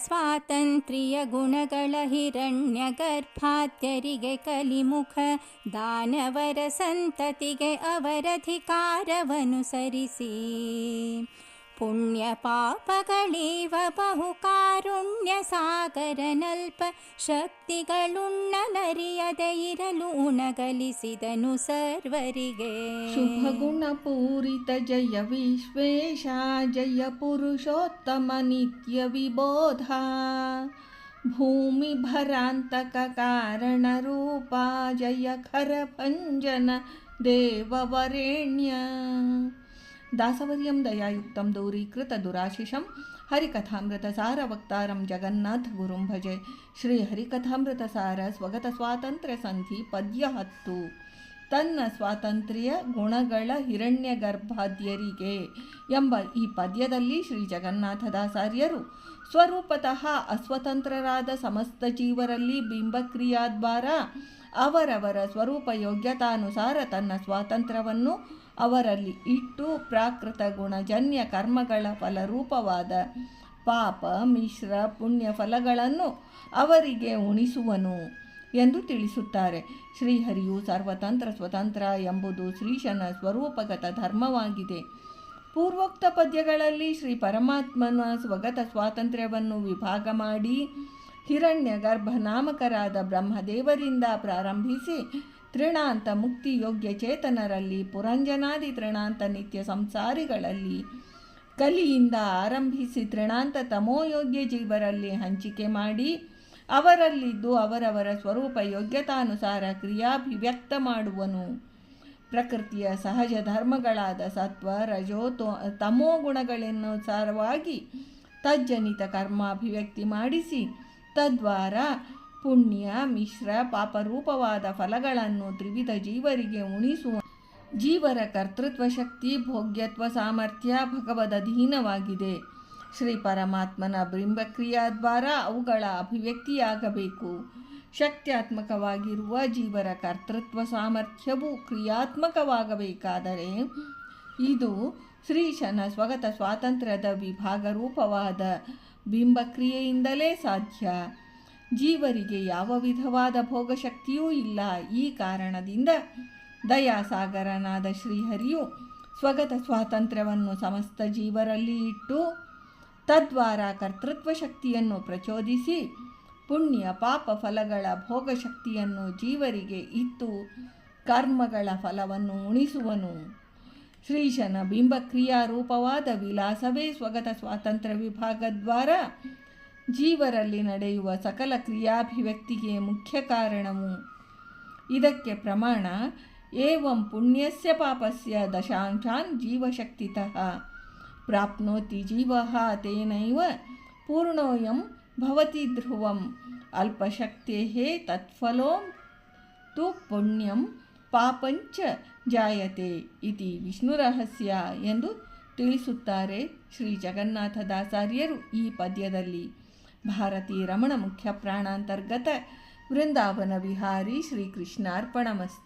ಸ್ವಾತಂತ್ರ್ಯ ಗುಣಗಳ ಹಿರಣ್ಯ ಗರ್ಭಾದ್ಯರಿಗೆ ಕಲಿಮುಖ ದಾನವರ ಸಂತತಿಗೆ ಅವರಧಿಕಾರವನುಸರಿಸಿ ಪುಣ್ಯ ಪಾಪಗಳೀವ ಬಹುಕಾರುಣ್ಯ ಸಾಗರನಲ್ಪ ಶಕ್ತಿಗಳುಣ್ಣಲರಿಯದೆ ಇರಲು ಉಣಗಲಿಸಿದನು ಸರ್ವರಿಗೆ. ಶುಭಗುಣ ಪೂರಿತ ಜಯ ವಿಶ್ವೇಶ ಜಯ ಪುರುಷೋತ್ತಮ ನಿತ್ಯ ವಿಬೋಧ ಭೂಮಿ ಭರಾಂತಕ ಕಾರಣ ರೂಪ ಜಯ ಖರ ಭಂಜನ ದೇವವರೇಣ್ಯ. ದಾಸವರ್ಯಂ ದಯಾಯುಕ್ತಂ ದೂರೀಕೃತ ದುರಾಶಿಷಂ ಹರಿಕಥಾಮೃತ ಸಾರ ವಕ್ತಾರಂ ಜಗನ್ನಾಥ ಗುರುಂ ಭಜೆ. ಶ್ರೀ ಹರಿಕಥಾಮೃತ ಸಾರ ಸ್ವಗತ ಸ್ವಾತಂತ್ರ್ಯ ಸಂಧಿ ಪದ್ಯ 10. ತನ್ನ ಸ್ವಾತಂತ್ರ್ಯ ಗುಣಗಳ ಹಿರಣ್ಯ ಗರ್ಭಾದ್ಯರಿಗೆ ಎಂಬ ಈ ಪದ್ಯದಲ್ಲಿ ಶ್ರೀ ಜಗನ್ನಾಥದಾಸಾರ್ಯರು ಸ್ವರೂಪತಃ ಅಸ್ವತಂತ್ರರಾದ ಸಮಸ್ತ ಜೀವರಲ್ಲಿ ಬಿಂಬಕ್ರಿಯಾದ್ವಾರ ಅವರವರ ಸ್ವರೂಪ ಯೋಗ್ಯತಾನುಸಾರ ತನ್ನ ಸ್ವಾತಂತ್ರ್ಯವನ್ನು ಅವರಲ್ಲಿ ಇಟ್ಟು ಪ್ರಾಕೃತ ಗುಣಜನ್ಯ ಕರ್ಮಗಳ ಫಲರೂಪವಾದ ಪಾಪ ಮಿಶ್ರ ಪುಣ್ಯ ಫಲಗಳನ್ನು ಅವರಿಗೆ ಉಣಿಸುವನು ಎಂದು ತಿಳಿಸುತ್ತಾರೆ. ಶ್ರೀಹರಿಯು ಸರ್ವತಂತ್ರ ಸ್ವತಂತ್ರ ಎಂಬುದು ಶ್ರೀಶನ ಸ್ವರೂಪಗತ ಧರ್ಮವಾಗಿದೆ. ಪೂರ್ವೋಕ್ತ ಪದ್ಯಗಳಲ್ಲಿ ಶ್ರೀ ಪರಮಾತ್ಮನ ಸ್ವಗತ ಸ್ವಾತಂತ್ರ್ಯವನ್ನು ವಿಭಾಗ ಮಾಡಿ ಹಿರಣ್ಯ ಗರ್ಭ ನಾಮಕರಾದ ಬ್ರಹ್ಮದೇವರಿಂದ ಪ್ರಾರಂಭಿಸಿ ತೃಣಾಂತ ಮುಕ್ತಿ ಯೋಗ್ಯ ಚೇತನರಲ್ಲಿ ಪುರಂಜನಾದಿ ತೃಣಾಂತ ನಿತ್ಯ ಸಂಸಾರಿಗಳಲ್ಲಿ ಕಲಿಯಿಂದ ಆರಂಭಿಸಿ ತೃಣಾಂತ ತಮೋಯೋಗ್ಯ ಜೀವರಲ್ಲಿ ಹಂಚಿಕೆ ಮಾಡಿ ಅವರಲ್ಲಿದ್ದು ಅವರವರ ಸ್ವರೂಪ ಯೋಗ್ಯತಾನುಸಾರ ಕ್ರಿಯಾಭಿವ್ಯಕ್ತ ಮಾಡುವನು. ಪ್ರಕೃತಿಯ ಸಹಜ ಧರ್ಮಗಳಾದ ಸತ್ವ ರಜೋ ತಮೋ ಗುಣಗಳನ್ನನುಸಾರವಾಗಿ ತಜ್ಜನಿತ ಕರ್ಮಾಭಿವ್ಯಕ್ತಿ ಮಾಡಿಸಿ ತದ್ವಾರ ಪುಣ್ಯ ಮಿಶ್ರ ಪಾಪರೂಪವಾದ ಫಲಗಳನ್ನು ತ್ರಿವಿಧ ಜೀವರಿಗೆ ಉಣಿಸುವ ಜೀವರ ಕರ್ತೃತ್ವ ಶಕ್ತಿ ಭೋಗ್ಯತ್ವ ಸಾಮರ್ಥ್ಯ ಭಗವದಧೀನವಾಗಿದೆ. ಶ್ರೀ ಪರಮಾತ್ಮನ ಬಿಂಬಕ್ರಿಯಾದ್ವಾರ ಅವುಗಳ ಅಭಿವ್ಯಕ್ತಿಯಾಗಬೇಕು. ಶಕ್ತ್ಯಾತ್ಮಕವಾಗಿರುವ ಜೀವರ ಕರ್ತೃತ್ವ ಸಾಮರ್ಥ್ಯವು ಕ್ರಿಯಾತ್ಮಕವಾಗಬೇಕಾದರೆ ಇದು ಶ್ರೀಶನ ಸ್ವಗತ ಸ್ವಾತಂತ್ರ್ಯದ ವಿಭಾಗ ರೂಪವಾದ ಬಿಂಬಕ್ರಿಯೆಯಿಂದಲೇ ಸಾಧ್ಯ. ಜೀವರಿಗೆ ಯಾವ ವಿಧವಾದ ಭೋಗಶಕ್ತಿಯೂ ಇಲ್ಲ. ಈ ಕಾರಣದಿಂದ ದಯಾಸಾಗರನಾದ ಶ್ರೀಹರಿಯು ಸ್ವಗತ ಸ್ವಾತಂತ್ರ್ಯವನ್ನು ಸಮಸ್ತ ಜೀವರಲ್ಲಿ ಇಟ್ಟು ತದ್ವಾರ ಕರ್ತೃತ್ವ ಶಕ್ತಿಯನ್ನು ಪ್ರಚೋದಿಸಿ ಪುಣ್ಯ ಪಾಪ ಫಲಗಳ ಭೋಗಶಕ್ತಿಯನ್ನು ಜೀವರಿಗೆ ಇತ್ತು ಕರ್ಮಗಳ ಫಲವನ್ನು ಉಣಿಸುವನು. ಶ್ರೀಶನ ಬಿಂಬಕ್ರಿಯಾ ರೂಪವಾದ ವಿಲಾಸವೇ ಸ್ವಗತ ಸ್ವಾತಂತ್ರ್ಯ ವಿಭಾಗದ್ವಾರ ಜೀವರಲ್ಲಿ ನಡೆಯುವ ಸಕಲ ಕ್ರಿಯಾಭಿವ್ಯಕ್ತಿಗೆ ಮುಖ್ಯ ಕಾರಣವು. ಇದಕ್ಕೆ ಪ್ರಮಾಣ ಏವಂ ಪುಣ್ಯಸ್ಯ ಪಾಪಸ್ಯ ದಶಾಂಶಾನ್ ಜೀವಶಕ್ತಿತಃ ಪ್ರಾಪ್ನೋತಿ ಜೀವಃ ತೇನೈವ ಪೂರ್ಣೋಯಂ ಭವತಿ ಧ್ರುವಂ ಅಲ್ಪಶಕ್ತೇಃ ತತ್ಫಲೋಂ ತು ಪುಣ್ಯಂ ಪಾಪಂಚ ಜಾಯತೆ ಇತಿ ವಿಷ್ಣುರಹಸ್ಯ ಎಂದು ತಿಳಿಸುತ್ತಾರೆ ಶ್ರೀ ಜಗನ್ನಾಥದಾಸಾರ್ಯರು ಈ ಪದ್ಯದಲ್ಲಿ. ಭಾರತೀ ರಮಣ ಮುಖ್ಯ ಪ್ರಾಣಾಂತರ್ಗತ ವೃಂದಾವನ ವಿಹಾರಿ ಶ್ರೀಕೃಷ್ಣಾರ್ಪಣಮಸ್ತು.